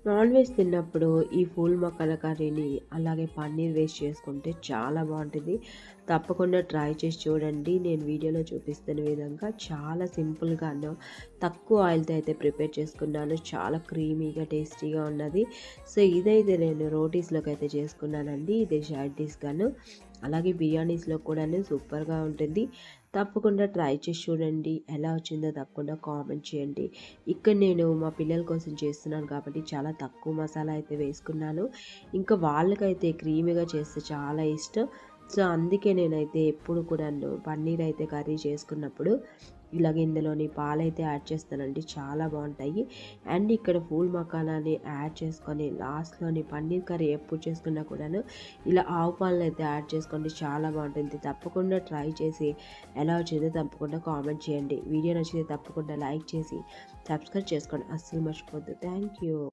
Non veg తిన్నప్పుడు ఈ pool Makkana కర్రీని, అలాగే పన్నీర్ వేసి చేసుకుంటే చాలా బావుంటది. తప్పకుండా ట్రై చేసి చూడండి. నేను వీడియోలో చూపిస్తున్న విధంగా చాలా సింపుల్‌గాను, తక్కువ ఆయిల్‌తో అయితే ప్రిపేర్ చేసుకున్నాను. చాలా క్రీమీగా, టేస్టీగా ఉన్నది. సో, ఇదైతే నేను రోటీస్‌లోకి అయితే చేసుకున్నానండి. ఇది సైడ్ డిష్‌గాను. అలాగే బిర్యానీస్‌లో కూడాను సూపర్‌గా ఉంటుంది. తప్పకుండా ట్రై చేసి చూడండి. ఎలా వచ్చిందో తప్పకుండా కామెంట్ చేయండి. ఇక్కడ నేను మా పిల్లల కోసం చేస్తున్నాను కాబట్టి చాలా తక్కువ మసాలా అయితే వేసుకున్నాను. ఇంకా వాళ్ళకైతే క్రీమీగా చేస్తే చాలా ఇష్టం. సో, అందుకే నేనైతే ఎప్పుడు కూడాను పన్నీర్ అయితే కర్రీ చేసుకున్నప్పుడు ఇలాగ ఇందులోని పాలైతే యాడ్ చేస్తానండి. చాలా బావుంటాయి. అండ్ ఇక్కడ ఫూల్ మఖానాని యాడ్ చేసుకొని లాస్ట్‌లోని పన్నీర్ కర్రీ ఎప్పుడు చేసుకున్నా కూడాను ఇలా ఆవు పాలనైతే యాడ్ చేసుకోండి. చాలా బావుంటుంది. తప్పకుండా ట్రై చేసి ఎలా వచ్చిందో తప్పకుండా కామెంట్ చేయండి. వీడియో నచ్చితే తప్పకుండా లైక్ చేసి సబ్స్క్రైబ్ చేసుకోండి. అస్సలు మర్చిపోవద్దు. Thank you.